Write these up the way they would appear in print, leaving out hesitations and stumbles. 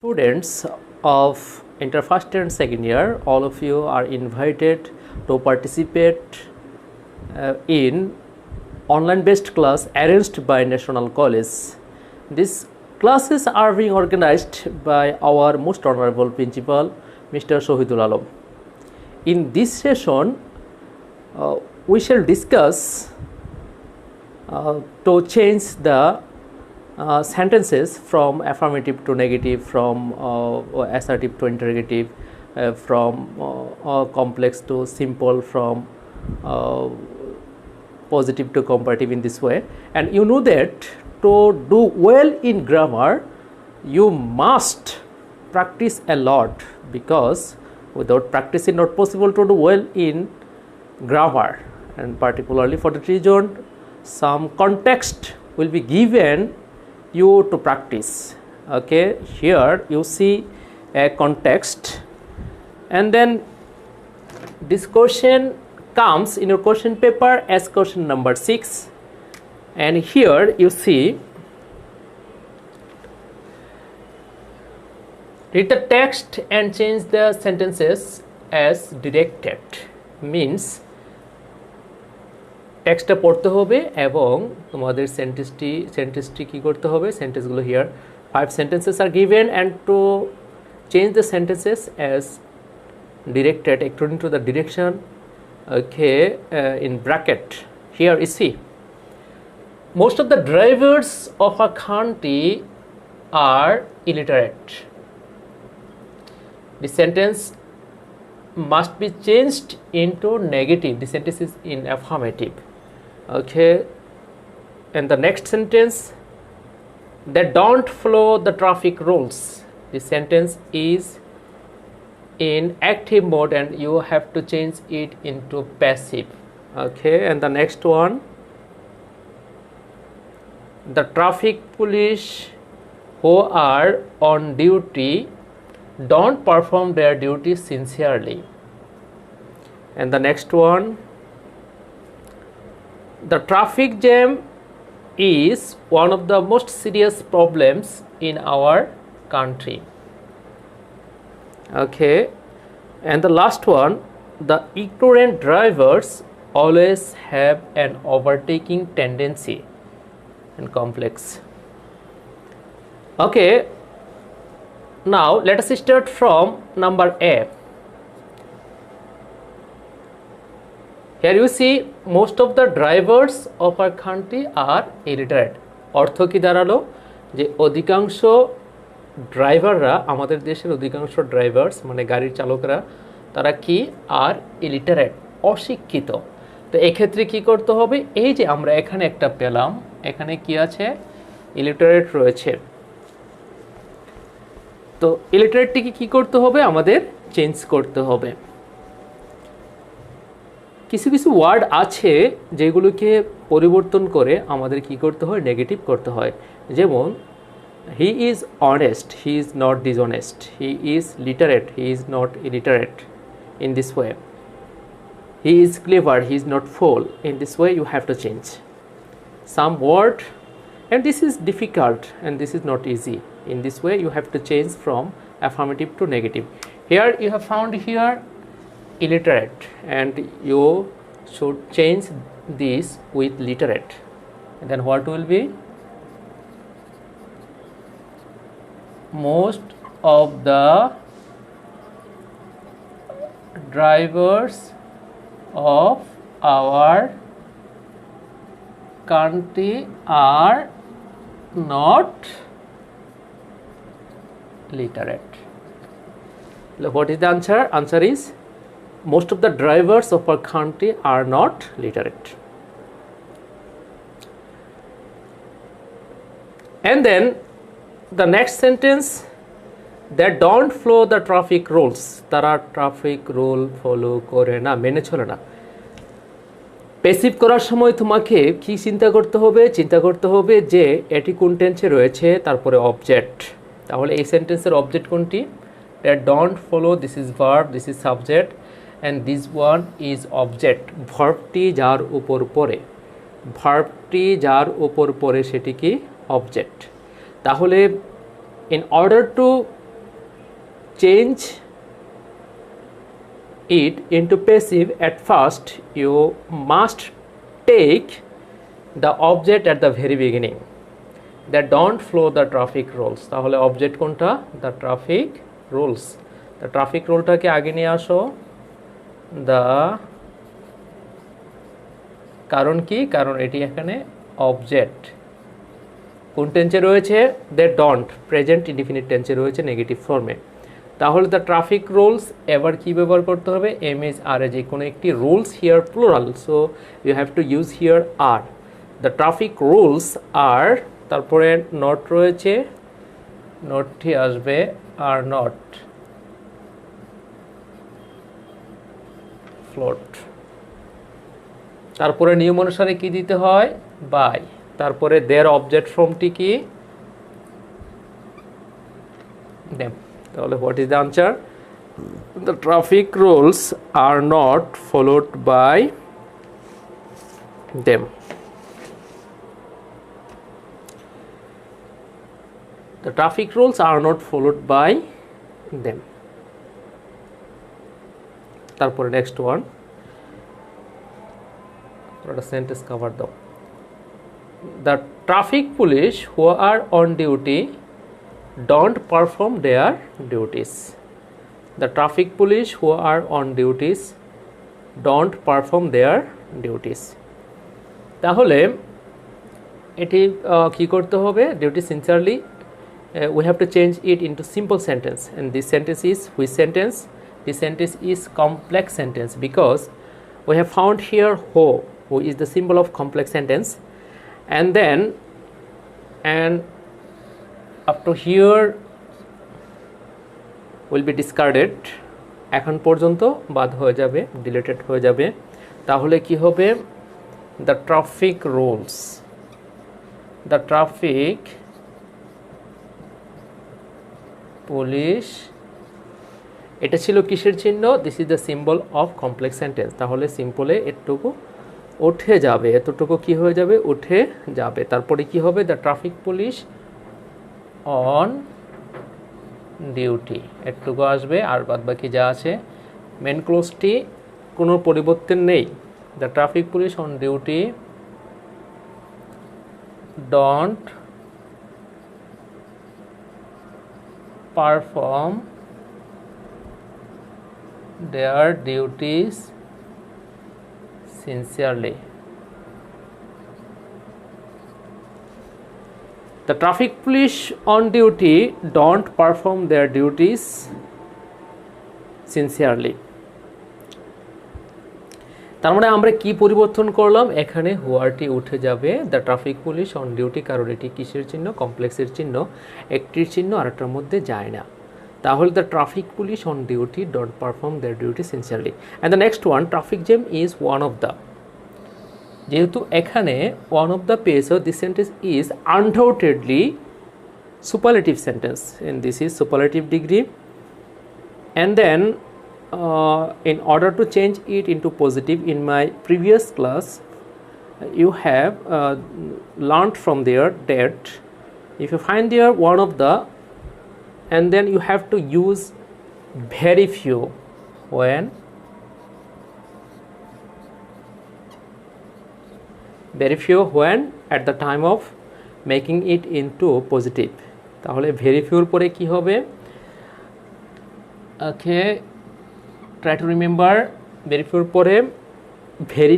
Students of inter first and second year, all of you are invited to participate in online based class arranged by National College. These classes are being organized by our most honorable principal, Mr. Shohidul Alam. In this session, we shall discuss to change the sentences from affirmative to negative, from assertive to interrogative, from complex to simple, from positive to comparative in this way. And you know that to do well in grammar, you must practice a lot, because without practice it's not possible to do well in grammar. And particularly for that reason, some context will be given you to practice. Okay, here you see a context, and then this question comes in your question paper as question number 6, and here you see read the text and change the sentences as directed. Means টেক্সটটা পড়তে হবে এবং তোমাদের সেন্টেন্সটি কি করতে হবে, সেন্টেন্সগুলো here 5 sentences are given, and to change the sentences as directed according to the direction, okay, in bracket here you see most of the drivers of a country are illiterate. The sentence must be changed into negative. The sentence is in affirmative. Okay, and the next sentence, they don't follow the traffic rules. The sentence is in active mode and you have to change it into passive. Okay, and the next one, the traffic police who are on duty don't perform their duty sincerely. And the next one, the traffic jam is one of the most serious problems in our country. Okay, and the last one, the ignorant drivers always have an overtaking tendency, and complex. Okay, now let us start from number A. Here you see most of the drivers of our country are illiterate. অর্থ কি দাঁড়ালো যে অধিকাংশ ড্রাইভাররা, আমাদের দেশের অধিকাংশ drivers মানে গাড়ির চালকরা, তারা কি আর ইলিটারেট, অশিক্ষিত। তো এক্ষেত্রে কি করতে হবে, এই যে আমরা এখানে একটা পেলাম, এখানে কি আছে, ইলিটারেট রয়েছে। তো ইলিটারেটটিকে কি করতে হবে, আমাদের চেঞ্জ করতে হবে। কিছু কিছু ওয়ার্ড আছে যেগুলোকে পরিবর্তন করে আমাদের কি করতে হয়, নেগেটিভ করতে হয়। যেমন he is honest, he is not dishonest, he is literate, he is not illiterate, in this way. He is clever, he is not fool, in this way you have to change some word, and this is difficult and this is not easy. In this way you have to change from affirmative to negative. Here you have found here illiterate, and you should change this with literate, and then what will be, most of the drivers of our country are not literate. What is the answer? Answer is most of the drivers of our country are not literate. And then the next sentence, they don't follow the traffic rules. তারা traffic rule follow করে না, মেনে চলে না। Passive করার সময় তোমাকে কি চিন্তা করতে হবে, চিন্তা করতে হবে যে এটি কোন টেন্সে রয়েছে, তারপরে অবজেক্ট। তাহলে এই সেন্টেন্সের অবজেক্ট কোনটি, they don't follow, this is verb, this is subject, and this one is object. ভার্বটি যার উপর পড়ে, ভার্বটি যার উপর পড়ে সেটি কি, অবজেক্ট। তাহলে in order to change it into passive, at first you must take the object at the very beginning that don't follow the traffic rules. তাহলে object কোনটা? The traffic rules. The traffic রুলটাকে আগে নিয়ে আসো। the কারণ কি? কারণ এটি এখানে object কোন টেন্সে রয়েছে? they don't, প্রেজেন্ট ইনডিফিনিট টেন্সে রয়েছে নেগেটিভ ফর্মে। তাহলে দ্য ট্রাফিক রুলস এবার কি ব্যবহার করতে হবে? এম ইজ আর এ যে কোনো একটি rules here plural, so you have to use here are. The traffic rules are, তারপরে নট রয়েছে, নটটি আসবে আর নট ফ্লোট। তারপরে নিয়ম অনুসারে কি দিতে হয়? বাই। তারপরে দেয়ার অবজেক্ট ফর্মটি কি? দেম। তাহলে what is the answer? The traffic rules are not followed by them. The traffic rules are not followed by them. তারপরে নেক্সট ওয়ান, একটা সেন্টেন্স কভার দাও। The traffic police who are on duty don't perform their duties. The traffic police who are on duties don't perform their duties. তাহলে এটি কি করতে হবে? Duty sincerely, we have to change it into simple sentence, and this sentence is which sentence? This sentence is complex sentence, because we have found here who is the symbol of complex sentence, and then and up to here will be discarded, এখন পর্যন্ত বাদ হয়ে যাবে, deleted হয়ে যাবে। তাহলে কি হবে? the traffic rules, the traffic police, এটা ছিল কিসের চিহ্ন? This is the symbol of complex sentence. তাহলে সিম্পলে এতটুকু উঠে যাবে, এতটুকু কি হয়ে যাবে? উঠে যাবে। তারপরে কি হবে? The traffic police on duty, এতটুকু আসবে, আর বাদ বাকি যা আছে মেন ক্লোজটি কোনো পরিবর্তন নেই। The traffic police on duty don't perform their duties sincerely. The traffic police on duty don't perform their duties sincerely. তার মানে আমরা কি পরিবর্তন করলাম? এখানে হোয়ারটি উঠে যাবে, the traffic police on duty, কারণ এটি কিসের চিহ্ন? কমপ্লেক্সের চিহ্ন, একটির চিহ্ন আরেকটার মধ্যে যায় না। তাহলে the traffic police on duty don't perform their duty sincerely. And the next one, traffic jam is one of the, যেহেতু এখানে ওয়ান অফ দ্য পেয়েছ, this sentence is undoubtedly superlative sentence, and this is superlative degree. And then in order to change it into positive, in my previous class you have learned from there that if you find there one of the, and then you have to use very few when at the time of making it into positive. তাহলে very few এর পরে কি হবে? Okay, try to remember, very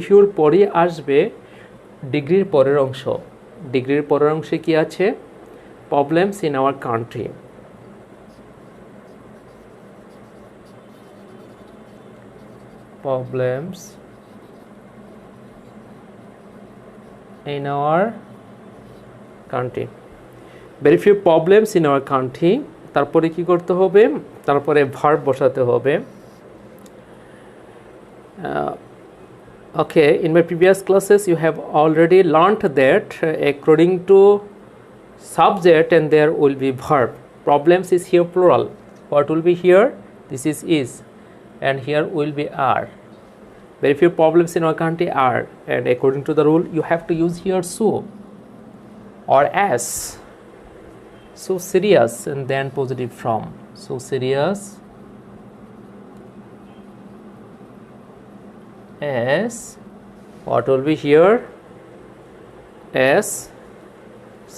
few পরে আসবে ডিগ্রির পরের অংশ। ডিগ্রির পরের অংশে কি আছে? Problems in our country. Problems in our country, very few problems in our country। তারপরে কি করতে হবে? তারপরে ভার্ব বসাতে হবে। Okay, in my previous classes you have already learned that according to subject and there will be verb. Problems is here plural. What will be here? This is, and here will be are. Very few problems in our country are, and according to the rule you have to use here so or as, so serious, and then positive from. so serious as, what will be here, as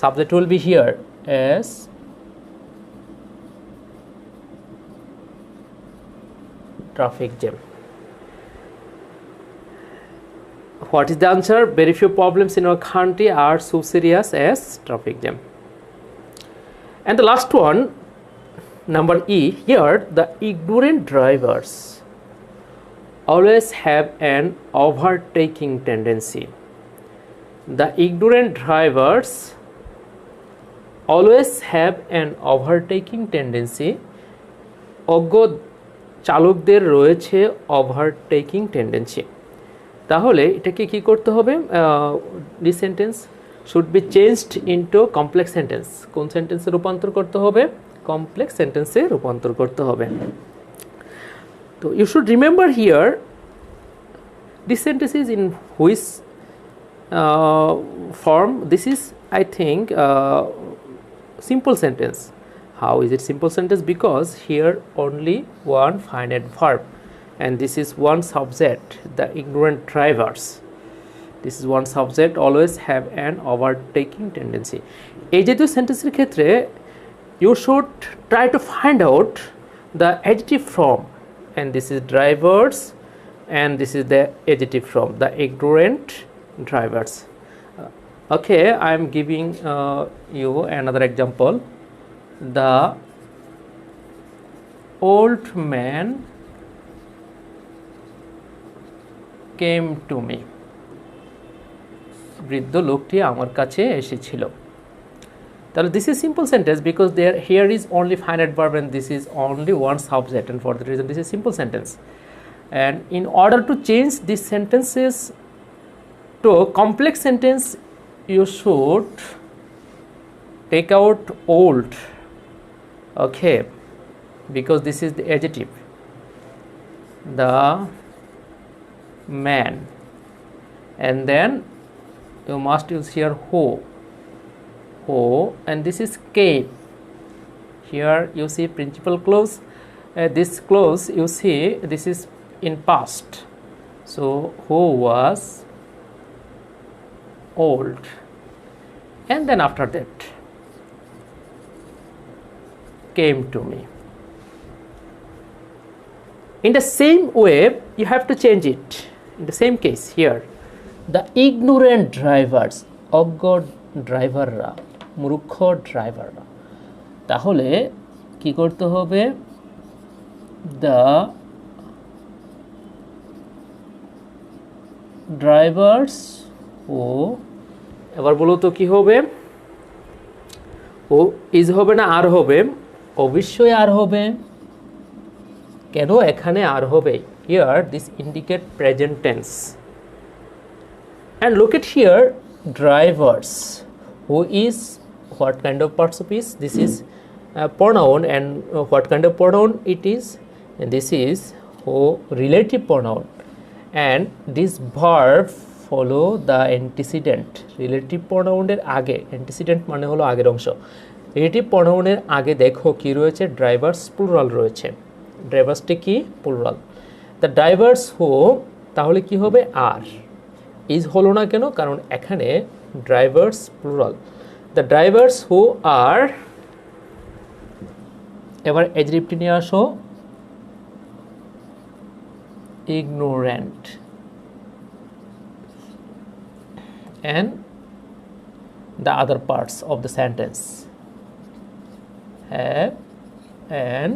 subject will be here as traffic jam. What is the answer? Very few problems in our country are so serious as traffic jam. And the last one, number E, here the ignorant drivers always have an overtaking tendency. The ignorant drivers always have an overtaking tendency. অজ্ঞ চালকদের রয়েছে overtaking tendency. তাহলে এটাকে কি করতে হবে? This sentence should be changed into complex sentence. কোন সেন্টেন্সে রূপান্তর করতে হবে? কমপ্লেক্স সেন্টেন্সে রূপান্তর করতে হবে। তো you should remember here this sentence is in which form. This is, I think, simple sentence. How is it simple sentence? Because here only one finite verb and this is one subject, the ignorant drivers. This is one subject, always have an overtaking tendency. এই জাতীয় সেন্টেন্সের ক্ষেত্রে you should try to find out the adjective form, and this is drivers and this is the adjective form, the ignorant drivers. Okay, I am giving you another example. The old man came to me. বৃদ্ধ লোকটি আমার কাছে এসেছিল। তাহলে this is simple sentence because there here is only finite verb and this is only one subject, and for that reason this is simple sentence. And in order to change these sentences to complex sentence, you should take out old, okay, because this is the adjective, the man, and then you must use here who, and this is came. Here you see principal clause, this clause you see this is in past, so who was old, and then after that came to me. In the same way you have to change it. In the same case here, the ignorant drivers, অজ্ঞ ড্রাইভাররা, মূর্খ ড্রাইভাররা, তাহলে কি করতে হবে? the drivers who, এবার বলো তো কি হবে? ও ইজ হবে না আর হবে? অবশ্যই আর হবে। কেন এখানে আর হবে? Here this indicate present tense, and look at here, drivers, who is what kind of participle? This is a pronoun, and what kind of pronoun it is? And this is who, relative pronoun, and this verb follow the antecedent. Relative প্রোনাউনের আগে, antecedent মানে হলো আগের অংশ, relative প্রোনাউনের আগে দেখো কি রয়েছে? ড্রাইভার্স প্লুরাল রয়েছে। ড্রাইভার্সটি কি? প্লুরাল। দ্য ড্রাইভার্স হু, তাহলে কি হবে? আর। ইজ হলো না কেন? কারণ এখানে ড্রাইভার্স প্লুরাল। দ্য ড্রাইভার্স হু আর, এবার অ্যাডজেক্টিভটি নিয়ে আসো, ignorant, and the other parts of the sentence have an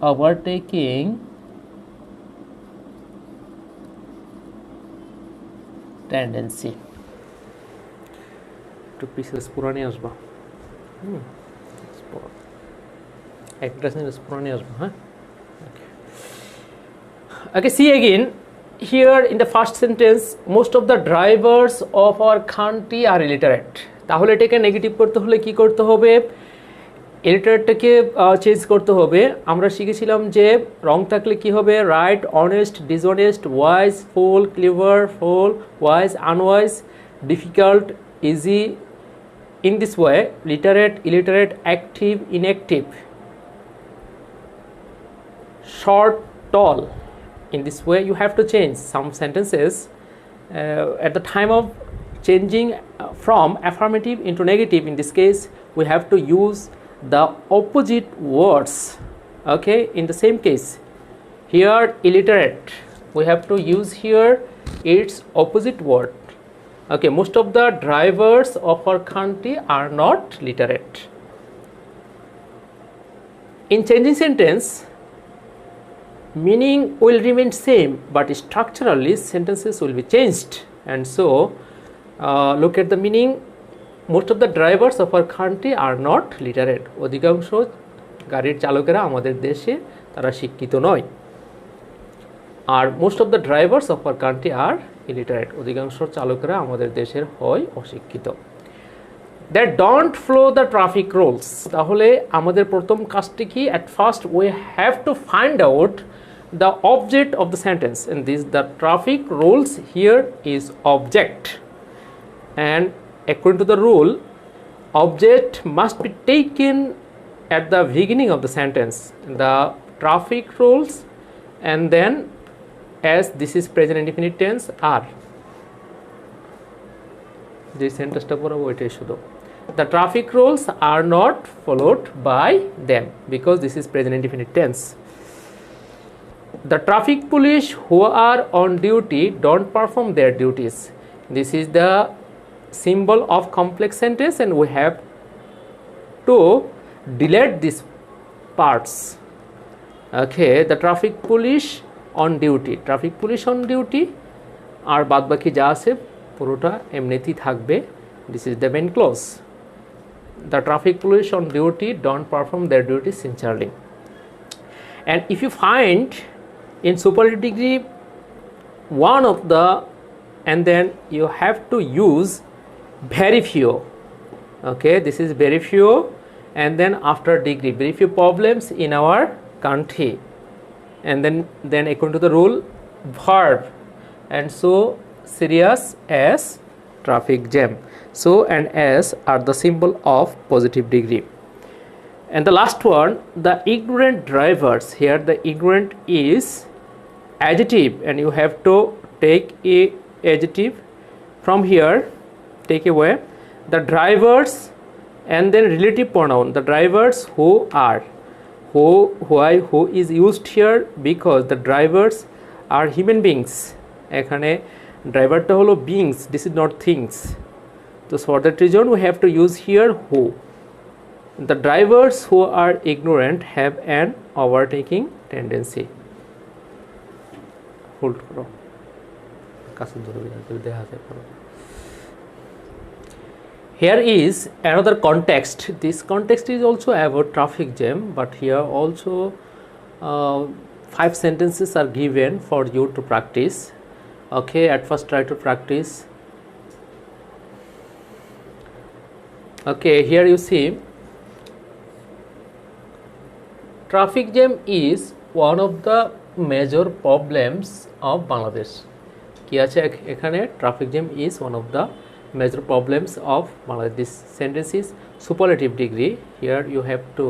overtaking tendency. একটু পিসেস পুরানি আসবা, একটা সেন্টেন্স পুরানি আসবা, হ্যাঁ। Okay, see again here in the first sentence, most of the drivers of our country are illiterate. তাহলে এটাকে negative করতে হলে কি করতে হবে? ইলিটারেটটাকে চেঞ্জ করতে হবে। আমরা শিখেছিলাম যে রং থাকলে কি হবে, right, honest, dishonest, wise, full, clever, full, wise, unwise, difficult, easy. In this way literate, illiterate, active, inactive, short, tall. In this way you have to change some sentences. At the time of changing from affirmative into negative, in this case we have to use the opposite words. Okay, in the same case here illiterate, we have to use here its opposite word. Okay, most of the drivers of our country are not literate. In changing sentence, meaning will remain same, but structurally sentences will be changed. And so look at the meaning. Most of the drivers of our country are not literate. অধিকাংশ গাড়ির চালকেরা আমাদের দেশে তারা শিক্ষিত নয়। আর most of the drivers of our country are illiterate. অধিকাংশ চালকেরা আমাদের দেশের হয় অশিক্ষিত। That don't follow the traffic rules. তাহলে আমাদের প্রথম কাজটি কি? At first we have to find out the object of the sentence, and this the traffic rules here is object, and according to the rule object must be taken at the beginning of the sentence, the traffic rules, and then as this is present indefinite tense are this sentence ta pora oitai shudu the traffic rules are not followed by them because this is present indefinite tense. The traffic police who are on duty don't perform their duties. This is the symbol of complex sentence, and we have to delete these parts. Okay, the traffic police on duty, traffic police on duty, আর বাদ বাকি যা আছে পুরোটা এমনিতেই থাকবে. This is the main clause. The traffic police on duty don't perform their duties sincerely. And if you find in superlative degree one of the, and then you have to use very few. Okay, this is very few, and then after degree very few problems in our country, and then according to the rule verb, and so serious as traffic jam. So and as are the symbol of positive degree. And the last one, the ignorant drivers. Here the ignorant is adjective, and you have to take a adjective from here, take away the drivers, and then relative pronoun, the drivers who are, who is used here because the drivers are human beings. এখানে ড্রাইভারটা হলো beings, this is not things. So for that reason we have to use here who. The drivers who are ignorant have an overtaking tendency. Hold করো কাছে ধরে দেখা যায় করো. Here is another context. This context is also about traffic jam, but here also 5 sentences are given for you to practice. Okay, at first try to practice. Okay, here you see traffic jam is one of the major problems of Bangladesh. কি আছে এখানে? traffic jam is one of the major problems of Bangladesh. This sentence is superlative degree. Here you have to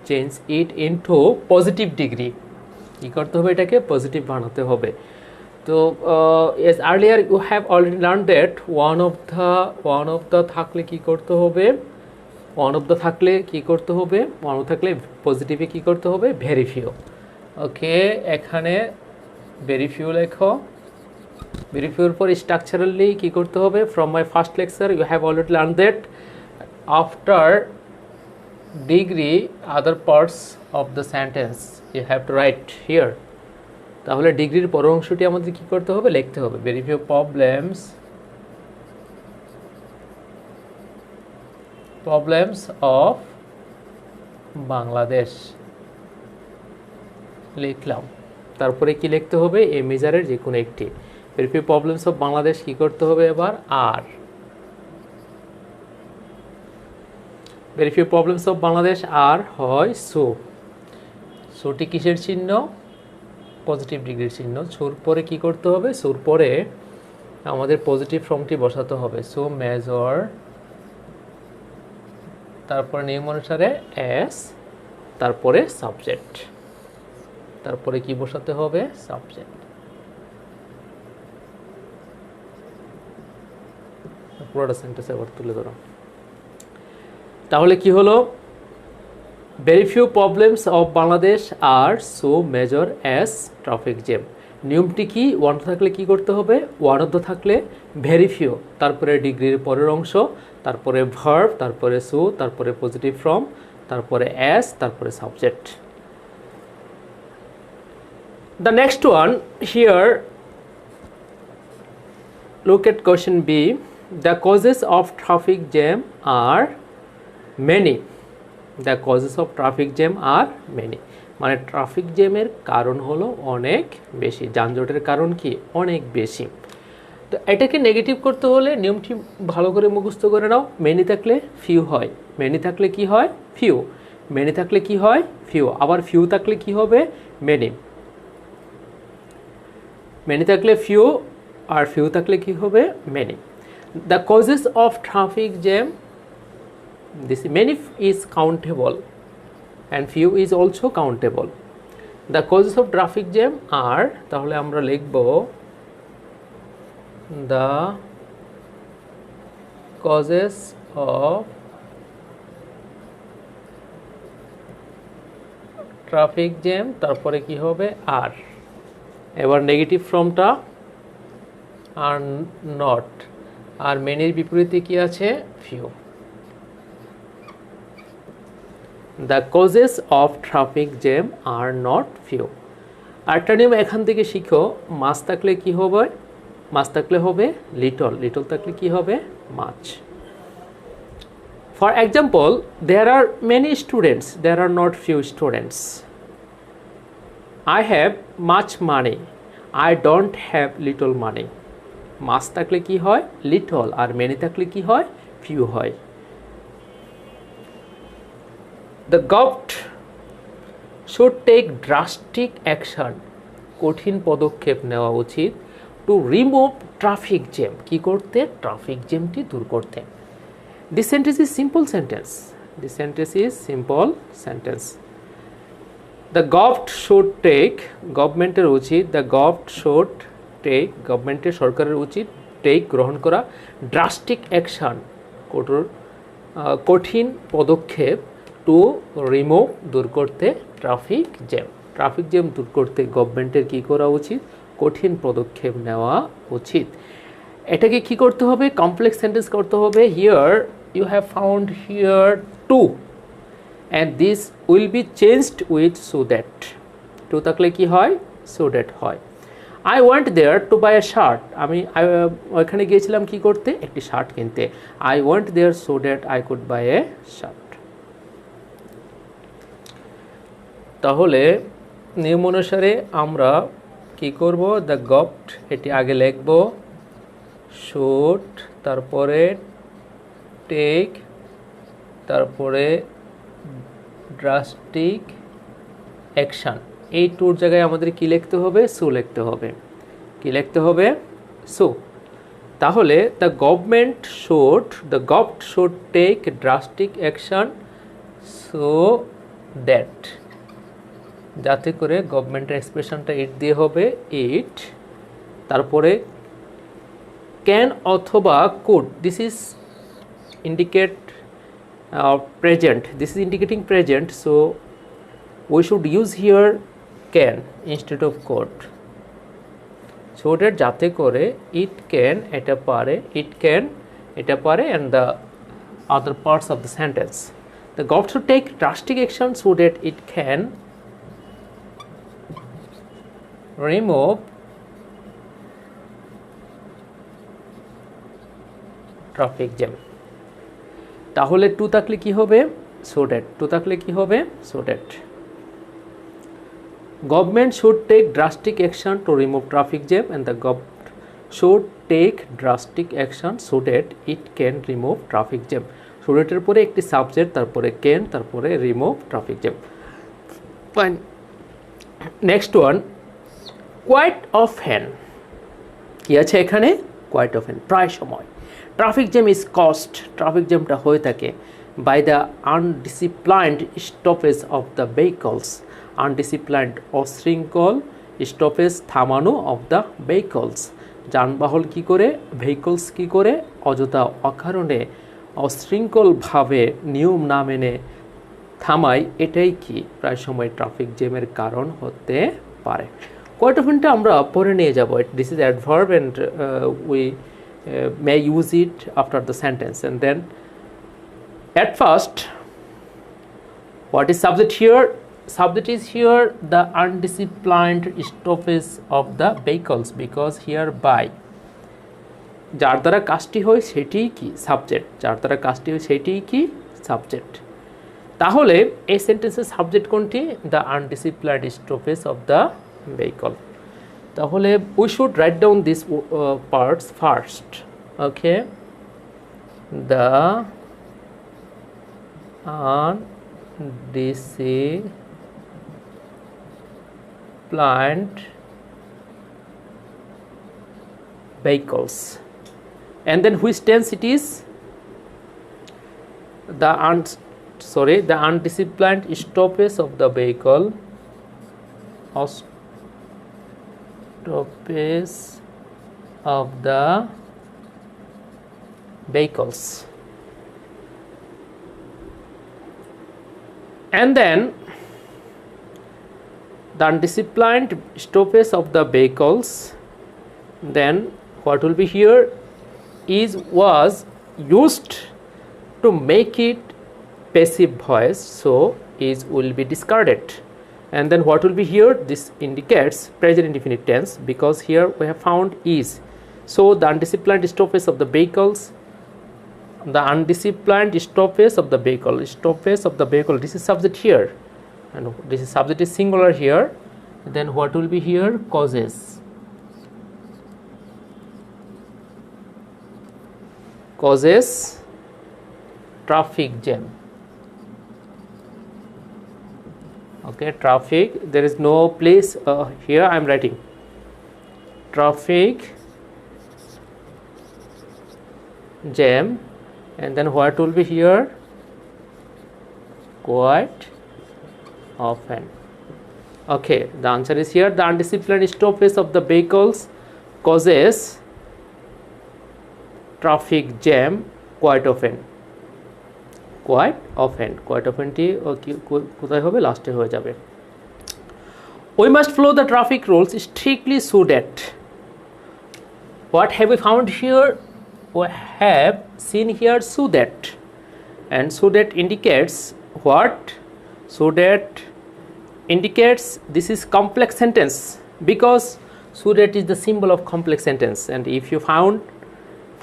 change it into positive degree. কি করতে হবে? এটাকে positive বানাতে হবে। তো as earlier you have already learned that one of the থাকলে কি করতে হবে? one of the থাকলে কি করতে হবে? one of থাকলে পজিটিভে কি করতে হবে? very few. ওকে, এখানে very few লেখো। very few এর পর স্ট্রাকচারালি কি করতে হবে? from my first lecture you have already learned that after degree other parts of the sentence you have to write here. তাহলে ডিগ্রির পরের অংশটি আমাদের কি করতে হবে? লিখতে হবে very few problems of Bangladesh লিখলাম। তারপরে কি লিখতে হবে? এই মেজারের যে কোনো একটি। very few problems of Bangladesh কি করতে হবে? এবার are very few problems of Bangladesh আর হয় সো। সোটি কিসের চিহ্ন? পজিটিভ ডিগ্রির চিহ্ন। সোর পরে কি করতে হবে? সোর পরে আমাদের পজিটিভ ফর্মটি বসাতে হবে। সো মেজর, তারপরে নিয়ম অনুসারে এস, তারপরে সাবজেক্ট, তারপরে কি বসাতে হবে? সাবজেক্ট। পুরোটা সেন্টেন্স আবার তুলে ধরো। তাহলে কি হলো? Very few problems of Bangladesh are so major as traffic jam. নিয়মটি কি? ওয়ান থাকলে কি করতে হবে? ওয়ান অফ দ্য থাকলে ভেরি ফিউ, তারপরে ডিগ্রির পরের অংশ, তারপরে ভার্ব, তারপরে সো, তারপরে পজিটিভ ফর্ম, তারপরে অ্যাজ, তারপরে subject. The next one here, look at question B. The causes of traffic jam are many. The causes of traffic jam are many. মানে ট্রাফিক জ্যামের কারণ হলো অনেক বেশি, যানজটের কারণ কি? অনেক বেশি। তো এটাকে নেগেটিভ করতে হলে নিয়মটি ভালো করে মুখস্থ করে নাও। মেনি থাকলে ফিউ হয়, মেনি থাকলে কি হয়? ফিউ। মেনি থাকলে কি হয়? ফিউ। আবার ফিউ থাকলে কি হবে? মেনি। মেনি থাকলে ফিউ, আর ফিউ থাকলে কি হবে? Many. The causes of traffic jam, this many is countable and few is also countable. The causes of traffic jam are, তাহলে আমরা লিখব the causes of traffic jam, তারপরে কি হবে? আর। এবার নেগেটিভ ফর্মটা আর নট, আর মেনির বিপরীতে কি আছে? Few. The causes of traffic jam are not few. আরেকটা নিয়ম এখান থেকে শিখো, মাছ থাকলে কি হবে? মাছ থাকলে হবে লিটল, লিটল থাকলে কি হবে? মাছ। For example, there are many students, there are not few students. I have much money, I don't have little money. মাছ থাকলে কি হয়? লিটল, আর মেনি থাকলে কি হয়? ফিউ হয়। The government should take drastic action. কঠিন পদক্ষেপ নেওয়া উচিত to remove traffic jam. কি করতে? ট্রাফিক জ্যামটি দূর করতে। This sentence is simple sentence. This sentence is simple sentence. The government should take, গভর্নমেন্টের উচিত, the government should take, গভর্নমেন্টের সরকারের উচিত take গ্রহণ করা, drastic action কঠিন পদক্ষেপ টু রিমুভ দূর করতে ট্রাফিক জ্যাম। ট্রাফিক জ্যাম দূর করতে গভর্নমেন্টের কী করা উচিত? কঠিন পদক্ষেপ নেওয়া উচিত। এটাকে কি করতে হবে? কমপ্লেক্স সেন্টেন্স করতে হবে। Here you have found here to and this will be changed with so that. To থাকলে কি হয়? সো দ্যাট হয়। I want there to buy a shirt, আমি ওইখানে গিয়েছিলাম কি করতে? একটি শার্ট কিনতে। I want there so that I could buy a shirt. তাহলে নিয়ম অনুসারে আমরা কি করব? দ্য গভর্নমেন্ট, এটি আগে লিখব, শুড, তারপরে টেক, তারপরে ড্রাস্টিক অ্যাকশন। এই টুর জায়গায় আমাদের কি লিখতে হবে? সো লিখতে হবে। কি লিখতে হবে? সো। তাহলে the government should take drastic action so that, যাতে করে গভর্নমেন্টের এক্সপ্রেশনটা ইট দিয়ে হবে, ইট, তারপরে ক্যান অথবা could, this is indicate present, this is indicating present, so we should use here can instead of could, so that যাতে করে ইট ক্যান, এটা পারে, ইট ক্যান, এটা পারে, and the other parts of the sentence. The government should take drastic action so that it can remove traffic jam. তাহলে to থাকলে কি হবে? So that. টু থাকলে কি হবে? So that. Government should take drastic action to remove traffic jam and the government should take drastic action so that it can remove traffic jam. So শুডেটের পরে একটি সাবজেক্ট, তারপরে ক্যান, তারপরে remove traffic jam. Fine. Next one, quite often. কি আছে এখানে? Quite often, প্রায় সময়। Traffic jam is caused, traffic জ্যামটা হয়ে থাকে by the undisciplined stoppage of the vehicles. Undisciplined, অশৃঙ্খল, স্টপেজ থামানো অফ দ্য ভেহিকলস, যানবাহন কী করে, ভেহিকলস কী করে অযথা অকারণে অশৃঙ্খলভাবে নিয়ম না মেনে থামায়, এটাই কি প্রায় সময় ট্রাফিক জ্যামের কারণ হতে পারে। কোয়াইট অফেনটা আমরা পরে নিয়ে যাব। This is adverb and we may use it after the sentence. And then at first, what is subject here? Subject is here the undisciplined stoppage of the vehicles, because hereby যার দ্বারা কাজটি হয় সেটিই কি সাবজেক্ট, যার দ্বারা কাজটি হয় সেটিই কি সাবজেক্ট। তাহলে এই সেন্টেন্সের সাবজেক্ট কোনটি? The undisciplined stoppage of the vehicle. তাহলে we should write down these parts first. Okay, the undisciplined vehicles, and then which tense it is? The undisciplined stoppage of the vehicle, stoppage of the vehicles. And then the undisciplined stoppage of the vehicles, then what will be here? Was used to make it passive voice, so is will be discarded. And then what will be here? This indicates present indefinite tense, because here we have found is. So the undisciplined stoppage of the vehicles, the undisciplined stoppage of the vehicle, stoppage of the vehicle, this is subject here, and this is subject is singular here. Then what will be here? Causes. Causes traffic jam. Okay, traffic, there is no place here. I am writing traffic jam, and then what will be here? Quite often. Okay, the answer is here. The undisciplined stoppage of the vehicles causes traffic jam quite often. Quite often, quite often-টি কোথায় হবে? লাস্টে হয়ে যাবে। We must follow the traffic rules strictly so that. What have we found here? We have seen here so that, and so that indicates what? So that indicates this is complex sentence, because so that is the symbol of complex sentence, and if you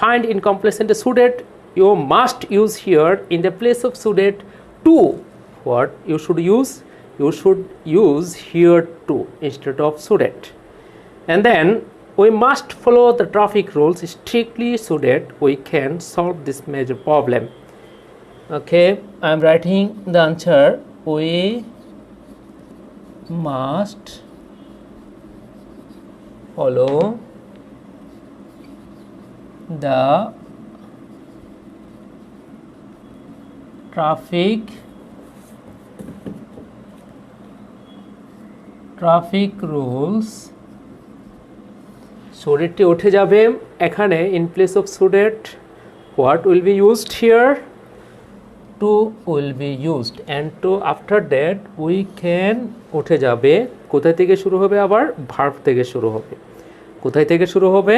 find in complex sentence so that, you must use here in the place of so that to. What you should use? You should use here to instead of so that. And then we must follow the traffic rules strictly so that we can solve this major problem. Okay, I am writing the answer. We must follow the traffic rules. So that উঠে যাবে এখানে in place of so that what will be used here? To will be used, and to after that we can উঠে যাবে। কোথায় থেকে শুরু হবে? আবার ভার্ব থেকে শুরু হবে। কোথায় থেকে শুরু হবে?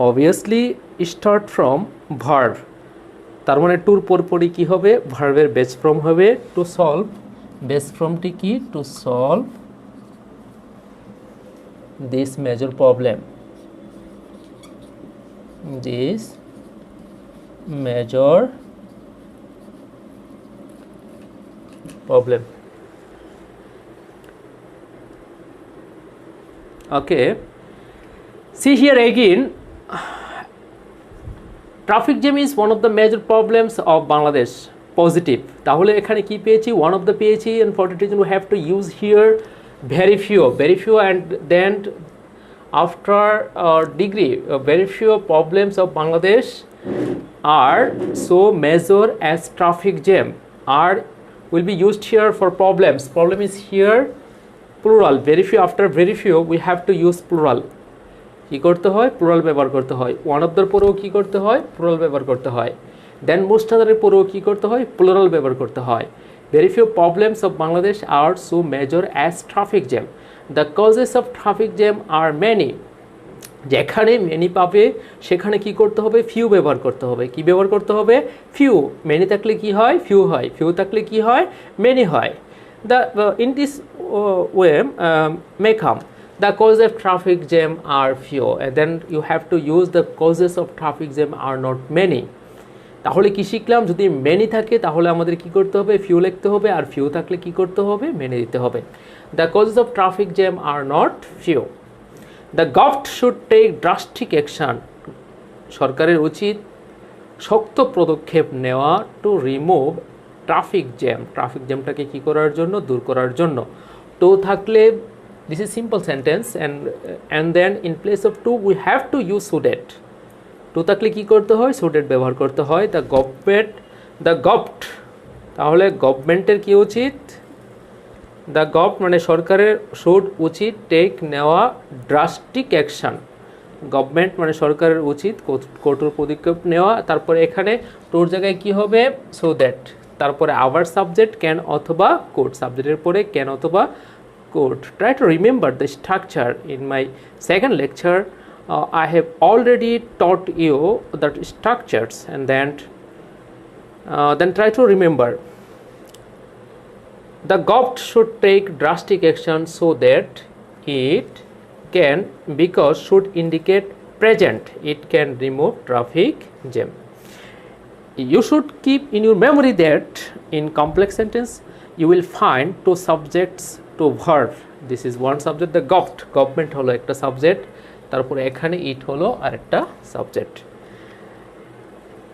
Obviously start from verb. তার মানে টুর পরপরই কি হবে? ভার্বের বেস ফর্ম হবে টু সলভ। বেস ফর্মটি কি? To solve this major problem, this major problem. Okay, see here again, traffic jam is one of the major problems of Bangladesh, positive. তাহলে এখানে কি পেয়েছি, ওয়ান অফ দ্য পেয়েছি, and for that reason we have to use here very few, and then after degree, very few problems of Bangladesh are so major as traffic jam are will be used here for problems. Problem is here plural, very few, after very few we have to use plural. কি করতে হয়, plural ব্যবহার করতে হয়। One of their পরেও কি করতে হয়, প্লুরাল ব্যবহার করতে হয়। দেন মোস্ট আদারের পরেও কি করতে হয়, প্লুরাল ব্যবহার করতে হয়। Very few problems of Bangladesh are so major as traffic jam. The causes of traffic jam are many. যেখানে মেনি পাবে সেখানে কি করতে হবে, ফিউ ব্যবহার করতে হবে। কি ব্যবহার করতে হবে, ফিউ। মেনি থাকলে কি হয়, ফিউ হয়। ফিউ থাকলে কি হয়, মেনি হয়। The in this way may come the causes of traffic jam are few, and then you have to use the causes of traffic jam are not many. তাহলে কি শিখলাম, যদি মেনি থাকে তাহলে আমাদের কি করতে হবে, ফিউ লিখতে হবে, আর ফিউ থাকলে কি করতে হবে, মেনি দিতে হবে। The causes of traffic jam are not few. The government should take drastic action, সরকারের উচিত শক্ত পদক্ষেপ নেওয়া to remove traffic jam, traffic জ্যামটাকে কি করার জন্য, দূর করার জন্য। তো থাকলে this is simple sentence, and then in place of to we have to use so that. To থাকলে কী করতে হয়, শুডেট ব্যবহার করতে হয়। দ্য গভর্নমেন্ট, তাহলে গভর্নমেন্টের কী উচিত, দ্য মানে সরকারের শুড উচিত টেক নেওয়া ড্রাস্টিক অ্যাকশন। গভর্নমেন্ট মানে সরকারের উচিত কঠোর পদক্ষেপ নেওয়া। তারপরে এখানে টোর জায়গায় কি হবে, সো দ্যাট। তারপরে আবার সাবজেক্ট ক্যান অথবা কোড, সাবজেক্টের পরে ক্যান অথবা code. Try to remember the structure in my second lecture. I have already taught you the structures, and then try to remember. The government should take drastic action so that it can, because should indicate present, it can remove traffic jam. You should keep in your memory that in complex sentence you will find two subjects, two verb. This is one subject, the government হলো একটা subject, তারপরে এখানে it হলো আরেকটা subject.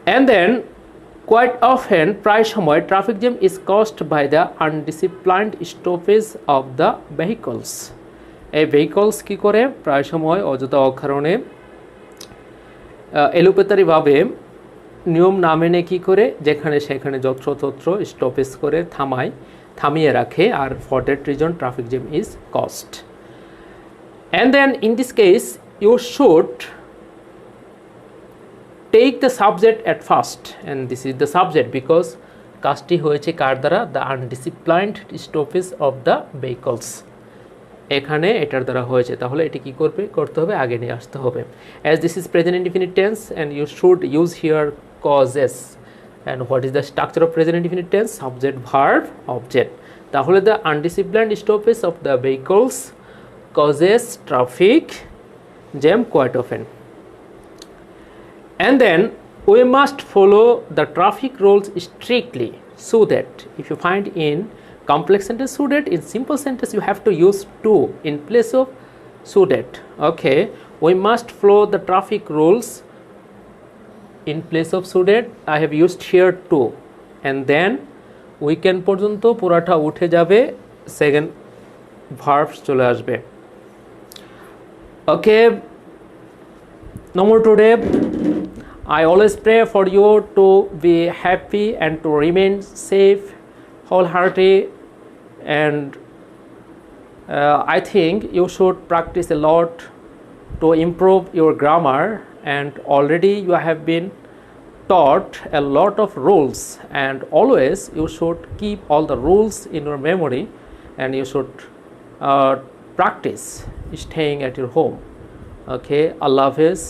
And then quite often, প্রায় সময় traffic jam is caused by the undisciplined stoppage of the vehicles. এই vehicles কী করে, প্রায় সময় অযথা অকারণে এলোপাতারিভাবে নিয়ম না মেনে কী করে, যেখানে সেখানে যত্রতত্র স্টপেজ করে থামিয়ে রাখে, আর for that reason traffic jam is caused. And then in this case you should take the subject at first, and this is the subject because কাজটি হয়েছে কার দ্বারা, the undisciplined stoppage of the vehicles। এখানে এটার দ্বারা হয়েছে, তাহলে এটি কি করতে হবে, আগে নিয়ে আসতে হবে। As this is present indefinite tense and you should use here causes, and what is the structure of present indefinite tense, subject verb object। তাহলে the undisciplined stoppage of the vehicles causes traffic jam quite often. And then we must follow the traffic rules strictly, so that if you find in complex sentence so that, in simple sentence you have to use to in place of so that. Okay, we must follow the traffic rules in place of so that, I have used here to, and then weekend পর্যন্ত পুরাটা উঠে যাবে, second verbs চলে আসবে। Okay, no more today. I always pray for you to be happy and to remain safe, wholehearted, and I think you should practice a lot to improve your grammar, and already you have been taught a lot of rules, and always you should keep all the rules in your memory, and you should practice staying at your home. Okay, Allah Hafiz.